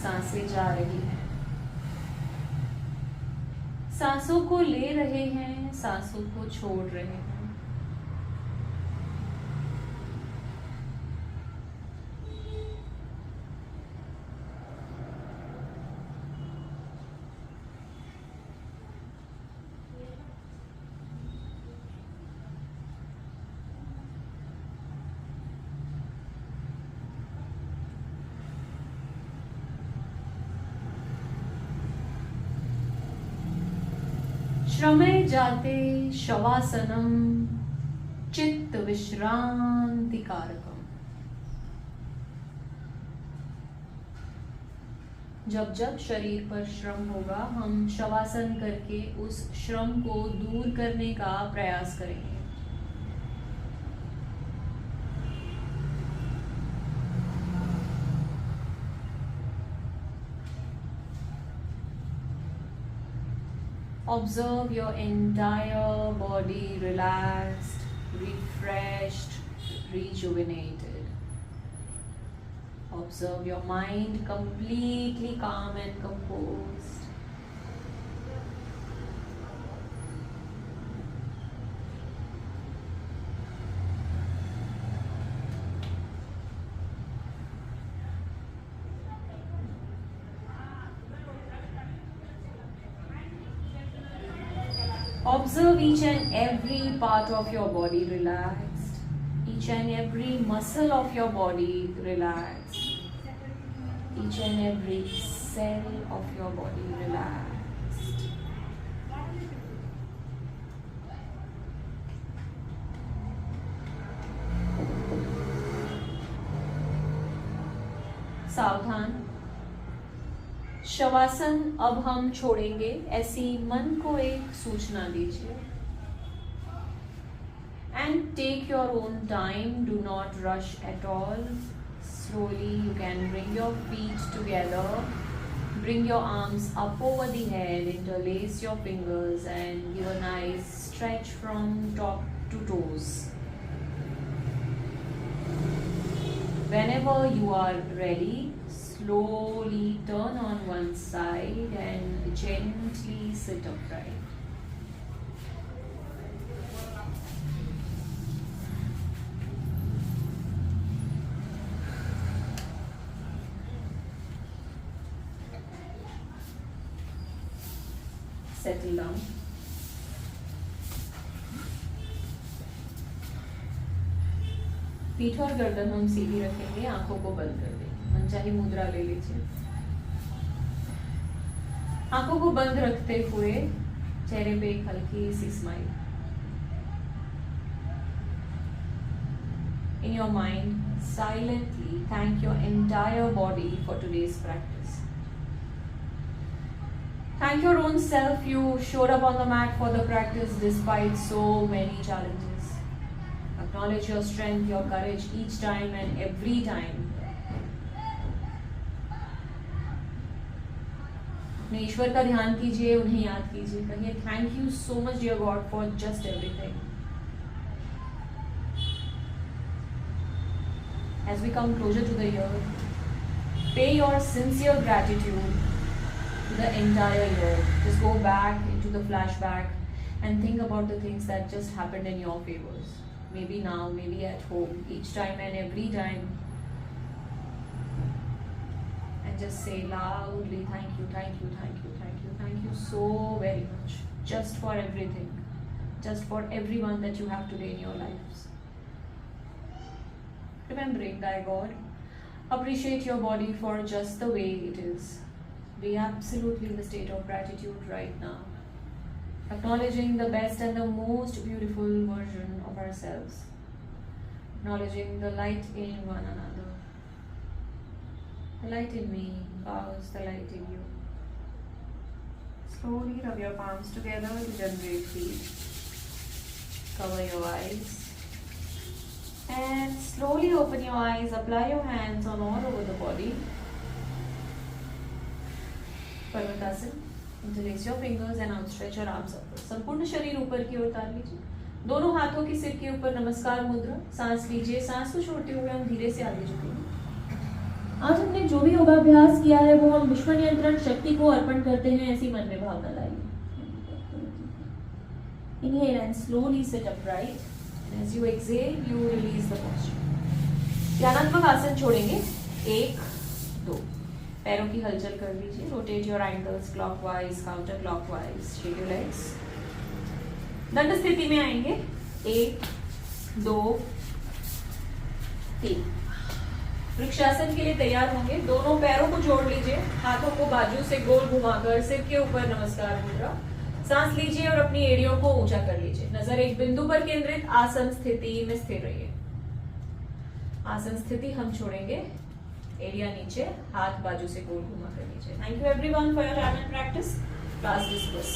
सांसें जा रही हैं। सांसों को ले रहे हैं, सांसों को छोड़ रहे हैं। श्रमे जाते शवासनम चित्त विश्रांति कारकम। जब जब शरीर पर श्रम होगा, हम शवासन करके उस श्रम को दूर करने का प्रयास करेंगे। Observe your entire body relaxed, refreshed, rejuvenated. Observe your mind completely calm and composed. Observe each and every part of your body relaxed, each and every muscle of your body relaxed, each and every cell of your body relaxed. सावधान, शवासन अब हम छोड़ेंगे, ऐसी मन को एक सूचना दीजिए। And take your own time, do not rush at all. Slowly you can bring your feet together, bring your arms up over the head, interlace your fingers and give a nice stretch from top to toes. Whenever you are ready, slowly turn on one side and gently sit upright. Settle down. पीठ और गर्दन हम सीधी रखेंगे, आंखों को बंद कर देंगे, मनचाही मुद्रा ले लीजिए। आंखों को बंद रखते हुए चेहरे पे एक हल्की सी smile. In your mind, silently thank your entire body for today's practice. Thank your own self, you showed up on the mat for the practice despite so many challenges. Acknowledge your strength, your courage each time and every time. अपने ईश्वर का ध्यान कीजिए, उन्हें याद कीजिए, कहिए thank you so much dear God for just everything. As we come closer to the year, pay your sincere gratitude to the entire year. Just go back into the flashback and think about the things that just happened in your favors. Maybe now, maybe at home, each time and every time. And just say loudly, thank you, thank you, thank you, thank you, thank you so very much. Just for everything. Just for everyone that you have today in your lives. Remembering that God, appreciate your body for just the way it is. Be absolutely in the state of gratitude right now. Acknowledging the best and the most beautiful version of ourselves. Acknowledging the light in one another. The light in me bows the light in you. Slowly rub your palms together to generate heat. Cover your eyes. And slowly open your eyes, apply your hands on all over the body. Parvatasana. Interlace your fingers and outstretch your arms upward. संपूर्ण शरीर ऊपर की ओर तान लीजिए. दोनों हाथों की सिर के ऊपर नमस्कार मुद्रा। सांस लीजिए, सांस को छोड़ते हुए हम धीरे से आगे झुकेंगे। आज हमने जो भी योगाभ्यास किया है वो हम विश्व नियंत्रण शक्ति को अर्पण करते हैं, ऐसी मन में भावना लाइए। Inhale and slowly sit upright. And as you exhale, you release the posture. ध्यानात्मक आसन छोड़ेंगे। 1, 2, पैरों की हलचल कर लीजिए। Rotate your ankles clockwise, counter clockwise, straight your legs. दंड स्थिति में आएंगे। 1, 2, 3। वृक्षासन के लिए तैयार होंगे। दोनों पैरों को जोड़ लीजिए, हाथों को बाजू से गोल घुमाकर सिर के ऊपर नमस्कार मुद्रा। सांस लीजिए और अपनी एड़ियों को ऊंचा कर लीजिए। नजर एक बिंदु पर केंद्रित, आसन स्थिति में स्थिर रहिए। आसन स्थिति हम छोड़ेंगे, एरिया नीचे, हाथ बाजू से गोल घुमा कर लीजिए। Thank you everyone for your time and practice. Class discuss.